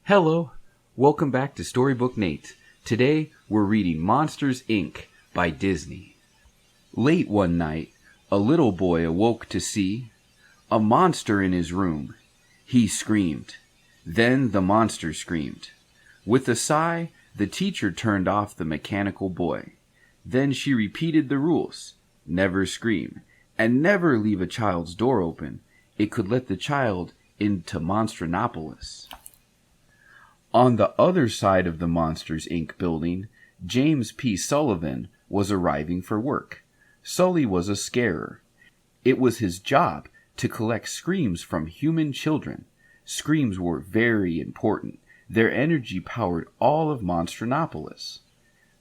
Hello, welcome back to Storybook Nate. Today we're reading Monsters, Inc. by Disney. Late one night, a little boy awoke to see a monster in his room. He screamed. Then the monster screamed. With a sigh, the teacher turned off the mechanical boy. Then she repeated the rules. Never scream, and never leave a child's door open. It could let the child into Monstronopolis. On the other side of the Monsters, Inc. building, James P. Sullivan was arriving for work. Sully was a scarer. It was his job to collect screams from human children. Screams were very important. Their energy powered all of Monstronopolis.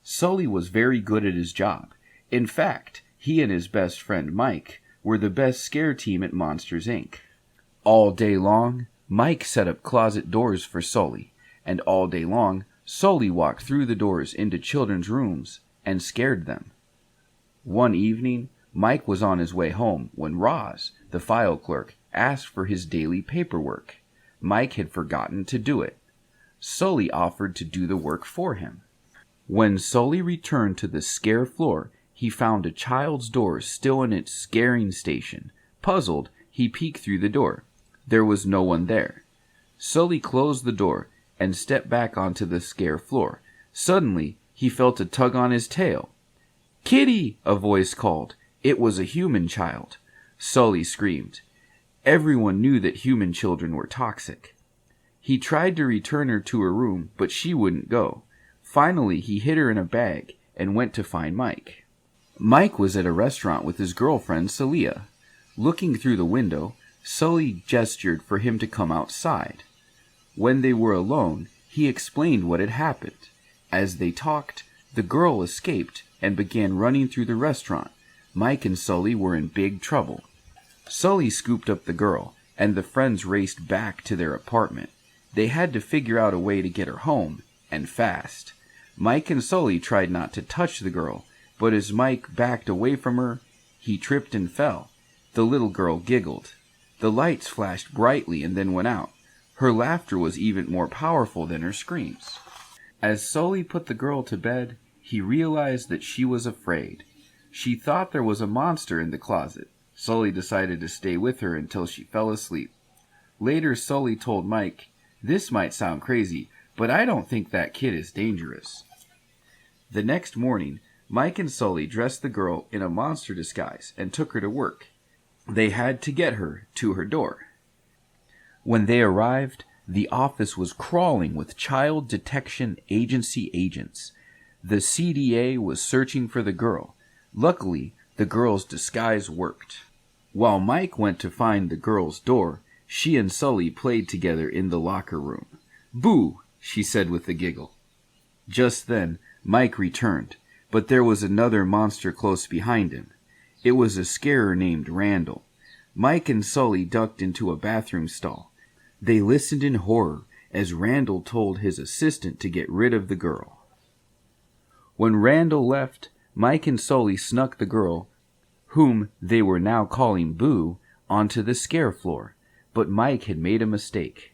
Sully was very good at his job. In fact, he and his best friend Mike were the best scare team at Monsters, Inc. All day long, Mike set up closet doors for Sully. And all day long, Sully walked through the doors into children's rooms and scared them. One evening, Mike was on his way home when Roz, the file clerk, asked for his daily paperwork. Mike had forgotten to do it. Sully offered to do the work for him. When Sully returned to the scare floor, he found a child's door still in its scaring station. Puzzled, he peeked through the door. There was no one there. Sully closed the door and stepped back onto the scare floor. Suddenly, he felt a tug on his tail. "Kitty!" a voice called. It was a human child. Sully screamed. Everyone knew that human children were toxic. He tried to return her to her room, but she wouldn't go. Finally, he hid her in a bag and went to find Mike. Mike was at a restaurant with his girlfriend, Celia. Looking through the window, Sully gestured for him to come outside. When they were alone, he explained what had happened. As they talked, the girl escaped and began running through the restaurant. Mike and Sully were in big trouble. Sully scooped up the girl, and the friends raced back to their apartment. They had to figure out a way to get her home, and fast. Mike and Sully tried not to touch the girl, but as Mike backed away from her, he tripped and fell. The little girl giggled. The lights flashed brightly and then went out. Her laughter was even more powerful than her screams. As Sully put the girl to bed, he realized that she was afraid. She thought there was a monster in the closet. Sully decided to stay with her until she fell asleep. Later, Sully told Mike, "This might sound crazy, but I don't think that kid is dangerous." The next morning, Mike and Sully dressed the girl in a monster disguise and took her to work. They had to get her to her door. When they arrived, the office was crawling with Child Detection Agency agents. The CDA was searching for the girl. Luckily, the girl's disguise worked. While Mike went to find the girl's door, she and Sully played together in the locker room. "Boo," she said with a giggle. Just then, Mike returned, but there was another monster close behind him. It was a scarer named Randall. Mike and Sully ducked into a bathroom stall. They listened in horror as Randall told his assistant to get rid of the girl. When Randall left, Mike and Sully snuck the girl, whom they were now calling Boo, onto the scare floor. But Mike had made a mistake.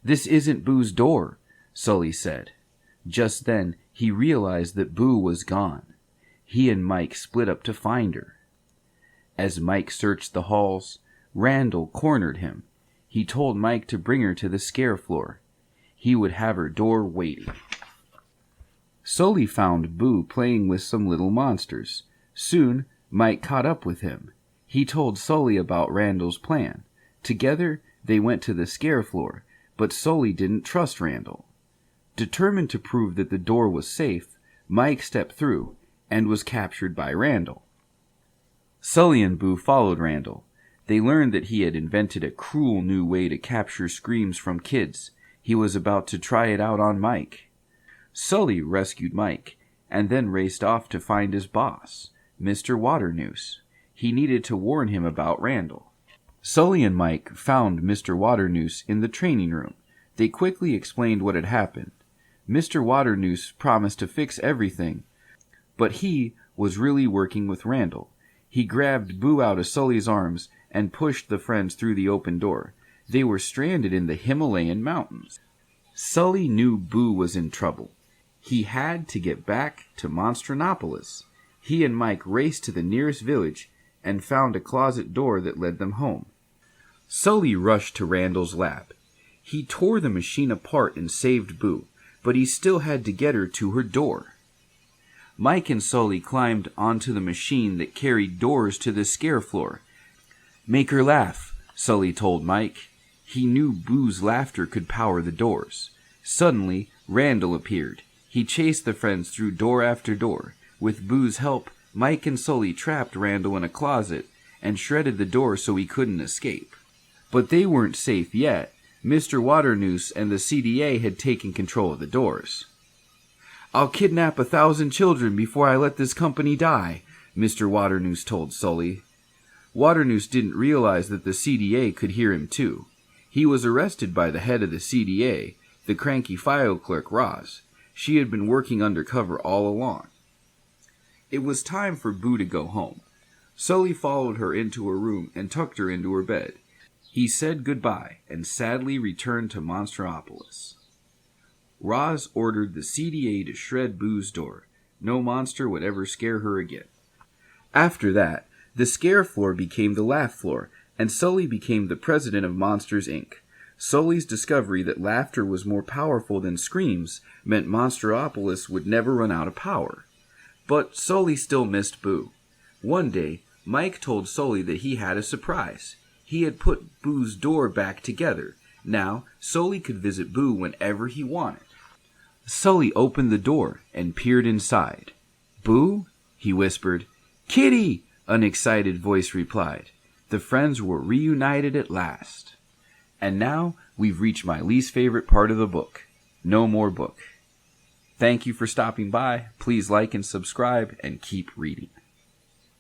"This isn't Boo's door," Sully said. Just then, he realized that Boo was gone. He and Mike split up to find her. As Mike searched the halls, Randall cornered him. He told Mike to bring her to the scare floor. He would have her door waiting. Sully found Boo playing with some little monsters. Soon, Mike caught up with him. He told Sully about Randall's plan. Together, they went to the scare floor, but Sully didn't trust Randall. Determined to prove that the door was safe, Mike stepped through and was captured by Randall. Sully and Boo followed Randall. They learned that he had invented a cruel new way to capture screams from kids. He was about to try it out on Mike. Sully rescued Mike, and then raced off to find his boss, Mr. Waternoose. He needed to warn him about Randall. Sully and Mike found Mr. Waternoose in the training room. They quickly explained what had happened. Mr. Waternoose promised to fix everything, but he was really working with Randall. He grabbed Boo out of Sully's arms and pushed the friends through the open door. They were stranded in the Himalayan mountains. Sully knew Boo was in trouble. He had to get back to Monstronopolis. He and Mike raced to the nearest village and found a closet door that led them home. Sully rushed to Randall's lab. He tore the machine apart and saved Boo, but he still had to get her to her door. Mike and Sully climbed onto the machine that carried doors to the scare floor. "Make her laugh," Sully told Mike. He knew Boo's laughter could power the doors. Suddenly, Randall appeared. He chased the friends through door after door. With Boo's help, Mike and Sully trapped Randall in a closet and shredded the door so he couldn't escape. But they weren't safe yet. Mr. Waternoose and the CDA had taken control of the doors. "I'll kidnap 1,000 children before I let this company die," Mr. Waternoose told Sully. Waternoose didn't realize that the CDA could hear him too. He was arrested by the head of the CDA, the cranky file clerk Roz. She had been working undercover all along. It was time for Boo to go home. Sully followed her into her room and tucked her into her bed. He said goodbye and sadly returned to Monstropolis. Roz ordered the CDA to shred Boo's door. No monster would ever scare her again. After that, the scare floor became the laugh floor, and Sully became the president of Monsters, Inc. Sully's discovery that laughter was more powerful than screams meant Monstropolis would never run out of power. But Sully still missed Boo. One day, Mike told Sully that he had a surprise. He had put Boo's door back together. Now, Sully could visit Boo whenever he wanted. Sully opened the door and peered inside. "Boo?" he whispered. "Kitty!" an excited voice replied. The friends were reunited at last. And now we've reached my least favorite part of the book. No more book. Thank you for stopping by. Please like and subscribe and keep reading.